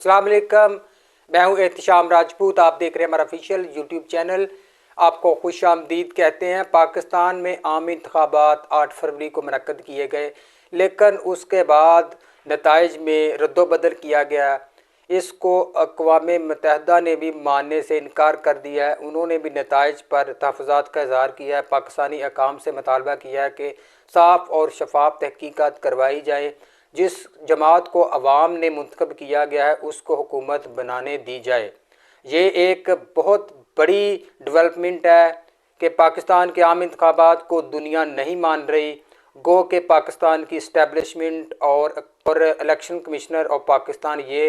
अस्सलाम वालेकुम। मैं हूं एहतिशाम राजपूत। आप देख रहे हैं हमारा ऑफिशियल यूट्यूब चैनल। आपको खुश आमदीद कहते हैं। पाकिस्तान में आम इंतखाबात 8 फरवरी को मुनक्कद किए गए, लेकिन उसके बाद नताइज में रद्दोबदल किया गया। इसको अक़वाम मुत्तहिदा ने भी मानने से इनकार कर दिया है। उन्होंने भी नताइज पर तहफ़्फ़ुज़ात का इज़हार किया है। पाकिस्तानी अकाम से मुतालबा किया है कि साफ़ और शफाफ तहकीकात करवाई जाए। जिस जमात को अवाम ने मुंतखब किया गया है उसको हुकूमत बनाने दी जाए। ये एक बहुत बड़ी डेवलपमेंट है कि पाकिस्तान के आम इंतखाबात को दुनिया नहीं मान रही। गो के पाकिस्तान की इस्टेब्लिशमेंट और इलेक्शन कमिश्नर ऑफ पाकिस्तान ये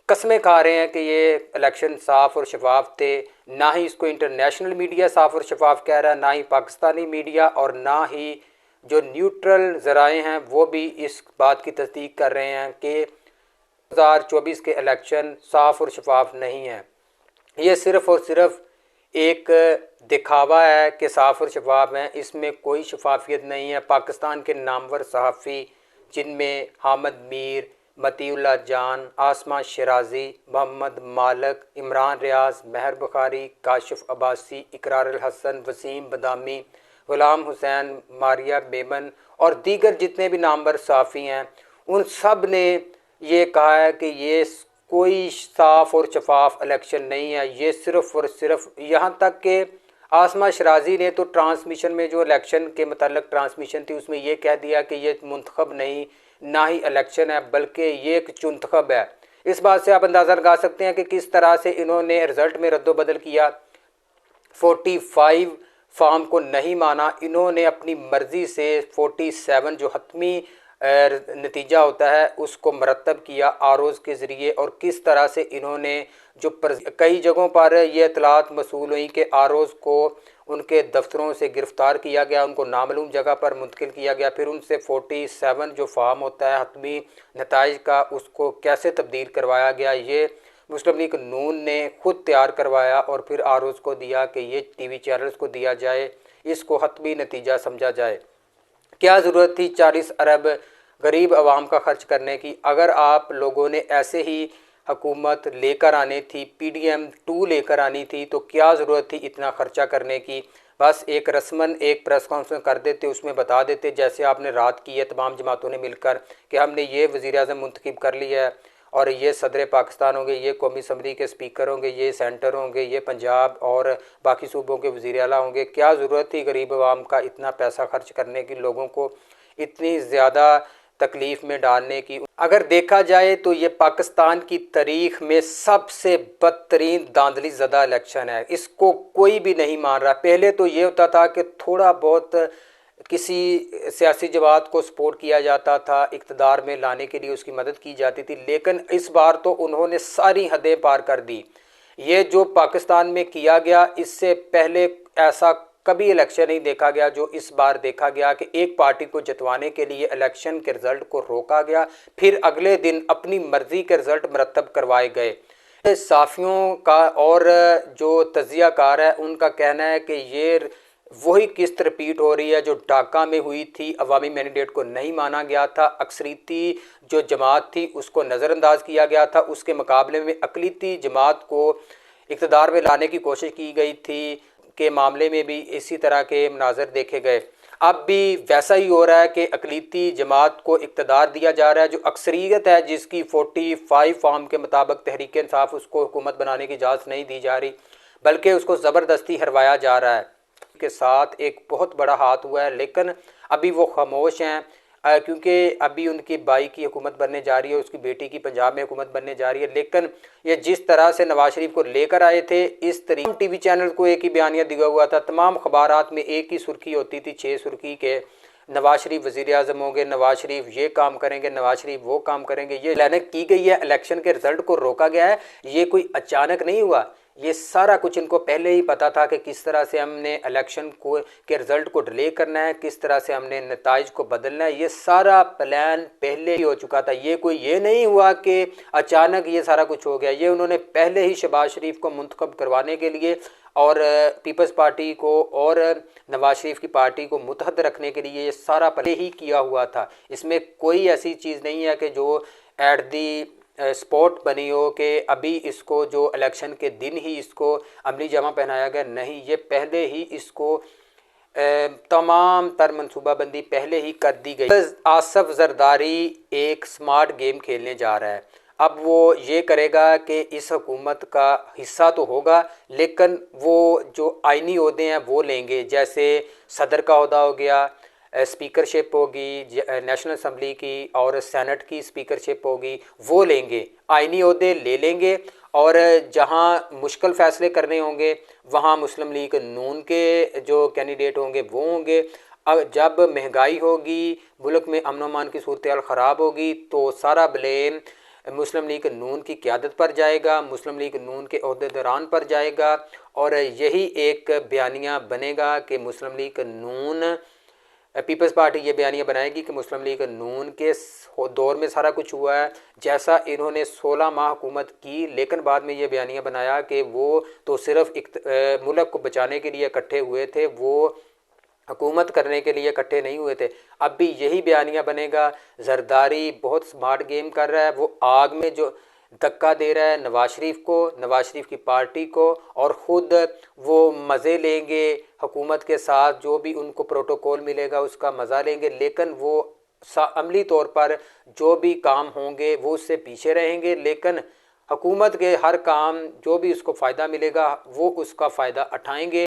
कस्में खा रहे हैं कि ये इलेक्शन साफ़ और शफाफ थे। ना ही इसको इंटरनेशनल मीडिया साफ़ और शफाफ कह रहा है, ना ही पाकिस्तानी मीडिया, और ना ही जो न्यूट्रल ज़राए हैं वो भी इस बात की तस्दीक कर रहे हैं कि 2024 के इलेक्शन साफ़ और शफाफ नहीं है। ये सिर्फ़ और सिर्फ एक दिखावा है कि साफ़ और शफाफ हैं, इसमें कोई शफाफियत नहीं है। पाकिस्तान के नामवर सहाफ़ी जिनमें हामिद मीर, मतीउल्लाह जान, आसमा शराजी, मोहम्मद मालिक, इमरान रियाज, महर बुखारी, काशिफ अब्बासी, इकरार अल हसन, वसीम बदामी, गुलाम हुसैन, मारिया बेमन और दीगर जितने भी नामवर सहाफ़ी हैं, उन सब ने ये कहा है कि ये कोई साफ़ और शफाफ इलेक्शन नहीं है। ये सिर्फ़ और सिर्फ, यहाँ तक कि आसमा शराजी ने तो ट्रांसमिशन में जो इलेक्शन के मतलब ट्रांसमिशन थी उसमें ये कह दिया कि ये मुंतखब नहीं, ना ही इलेक्शन है, बल्कि ये एक चुंतखब है। इस बात से आप अंदाज़ा लगा सकते हैं कि किस तरह से इन्होंने रिज़ल्ट में रद्दोबदल किया। 45 फार्म को नहीं माना, इन्होंने अपनी मर्ज़ी से 47 जो हतमी नतीजा होता है उसको मरतब किया आरोज़ के ज़रिए। और किस तरह से इन्होंने जो कई जगहों पर ये इतलात मसूल हुई कि आरोज़ को उनके दफ्तरों से गिरफ़्तार किया गया, उनको नामालूम जगह पर मुंतकिल किया गया, फिर उनसे 47 जो फार्म होता है हतमी नताइज का उसको कैसे तब्दील करवाया गया, ये मुस्लिम लीग नून ने ख़ुद तैयार करवाया और फिर आरोज़ को दिया कि ये टीवी चैनल्स को दिया जाए, इसको हतमी नतीजा समझा जाए। क्या ज़रूरत थी 40 अरब गरीब आवाम का ख़र्च करने की? अगर आप लोगों ने ऐसे ही हुकूमत लेकर आनी थी, PDM 2 लेकर आनी थी, तो क्या ज़रूरत थी इतना ख़र्चा करने की? बस एक रस्मन एक प्रेस कॉन्फ्रेंस कर देते, उसमें बता देते जैसे आपने रात की है तमाम जमातों ने मिलकर कि हमने ये वज़ीर-ए-आज़म मुंतखब कर लिया है और ये सदर पाकिस्तान होंगे, ये कौमी असम्बली के स्पीकर होंगे, ये सेंटर होंगे, ये पंजाब और बाकी सूबों के वज़ीर आला होंगे। क्या ज़रूरत थी गरीब आवाम का इतना पैसा खर्च करने की, लोगों को इतनी ज़्यादा तकलीफ़ में डालने की? अगर देखा जाए तो ये पाकिस्तान की तारीख़ में सबसे बदतरीन धांधली ज़दा इलेक्शन है। इसको कोई भी नहीं मान रहा। पहले तो ये होता था कि थोड़ा बहुत किसी सियासी जमात को सपोर्ट किया जाता था, इक़्तिदार में लाने के लिए उसकी मदद की जाती थी, लेकिन इस बार तो उन्होंने सारी हदें पार कर दी। ये जो पाकिस्तान में किया गया, इससे पहले ऐसा कभी इलेक्शन नहीं देखा गया जो इस बार देखा गया कि एक पार्टी को जितवाने के लिए इलेक्शन के रिज़ल्ट को रोका गया, फिर अगले दिन अपनी मर्ज़ी के रिज़ल्ट मरतब करवाए गए। साफ़ियों का और जो तज्ज़ियाकार है उनका कहना है कि ये वही किस्त रिपीट हो रही है जो ढाका में हुई थी। अवामी मैंडेट को नहीं माना गया था, अक्सरीती जो जमात थी उसको नज़रअंदाज किया गया था, उसके मुकाबले में अक़लीती जमात को इक़्तिदार में लाने की कोशिश की गई थी के मामले में भी इसी तरह के मनाज़र देखे गए। अब भी वैसा ही हो रहा है कि अक़लीती जमात को इक़्तिदार दिया जा रहा है, जो अक्सरियत है जिसकी 45 फार्म के मुताबिक तहरीक इंसाफ उसको हुकूमत बनाने की इजाज़त नहीं दी जा रही, बल्कि उसको ज़बरदस्ती हरवाया जा रहा है। के साथ एक बहुत बड़ा हाथ हुआ है, लेकिन अभी वो खामोश हैं क्योंकि अभी उनकी भाई की हुकूमत बनने जा रही है, उसकी बेटी की पंजाब में हुकूमत बनने जा रही है। लेकिन ये जिस तरह से नवाज शरीफ को लेकर आए थे, इस तरीके टीवी चैनल को एक ही बयानिया दिया हुआ था, तमाम अखबारात में एक ही सुर्खी होती थी, 6 सुर्खी के नवाज शरीफ वज़ीर आज़म होंगे, नवाज शरीफ ये काम करेंगे, नवाज शरीफ वो काम करेंगे। ये प्लानिंग की गई है, इलेक्शन के रिज़ल्ट को रोका गया है, ये कोई अचानक नहीं हुआ। ये सारा कुछ इनको पहले ही पता था कि किस तरह से हमने इलेक्शन को के रिज़ल्ट को डिले करना है, किस तरह से हमने नताइज को बदलना है। ये सारा प्लान पहले ही हो चुका था। ये नहीं हुआ कि अचानक ये सारा कुछ हो गया। ये उन्होंने पहले ही शहबाज शरीफ को मुंतखब करवाने के लिए और पीपल्स पार्टी को और नवाज शरीफ की पार्टी को मुतहद रखने के लिए ये सारा पहले ही किया हुआ था। इसमें कोई ऐसी चीज़ नहीं है कि जो एट दी स्पॉट बनी हो कि अभी इसको जो इलेक्शन के दिन ही इसको अमली जामा पहनाया गया, नहीं, ये पहले ही इसको तमाम तर मनसूबाबंदी पहले ही कर दी गई। आसफ जरदारी एक स्मार्ट गेम खेलने जा रहा है। अब वो ये करेगा कि इस हुकूमत का हिस्सा तो होगा, लेकिन वो जो आइनी ओहदे हैं वो लेंगे, जैसे सदर का ओहदा हो गया, स्पीकरशिप होगी नेशनल असम्बली की, और सेनेट की स्पीकरशिप होगी, वो लेंगे, आइनी ओहदे ले लेंगे। और जहाँ मुश्किल फ़ैसले करने होंगे वहाँ मुस्लिम लीग नून के जो कैंडिडेट होंगे वो होंगे। अब जब महंगाई होगी, मुल्क में अमन अमान की सूरत हाल ख़राब होगी, तो सारा ब्लेम मुस्लिम लीग नून की क़यादत पर जाएगा, मुस्लिम लीग नून के अहदेदारान पर जाएगा, और यही एक बयानिया बनेगा कि मुस्लिम लीग नून, पीपल्स पार्टी ये बयानिया बनाएगी कि मुस्लिम लीग नून के दौर में सारा कुछ हुआ है, जैसा इन्होंने 16 माह हुकूमत की, लेकिन बाद में ये बयानिया बनाया कि वो तो सिर्फ मुल्क को बचाने के लिए इकट्ठे हुए थे, वो हुकूमत करने के लिए इकट्ठे नहीं हुए थे। अब भी यही बयानिया बनेगा। जरदारी बहुत स्मार्ट गेम कर रहा है, वो आग में जो धक्का दे रहा है नवाज शरीफ को, नवाज शरीफ की पार्टी को, और ख़ुद वो मज़े लेंगे हुकूमत के साथ, जो भी उनको प्रोटोकॉल मिलेगा उसका मज़ा लेंगे, लेकिन वो अमली तौर पर जो भी काम होंगे वो उससे पीछे रहेंगे, लेकिन हुकूमत के हर काम जो भी उसको फ़ायदा मिलेगा वो उसका फ़ायदा उठाएंगे।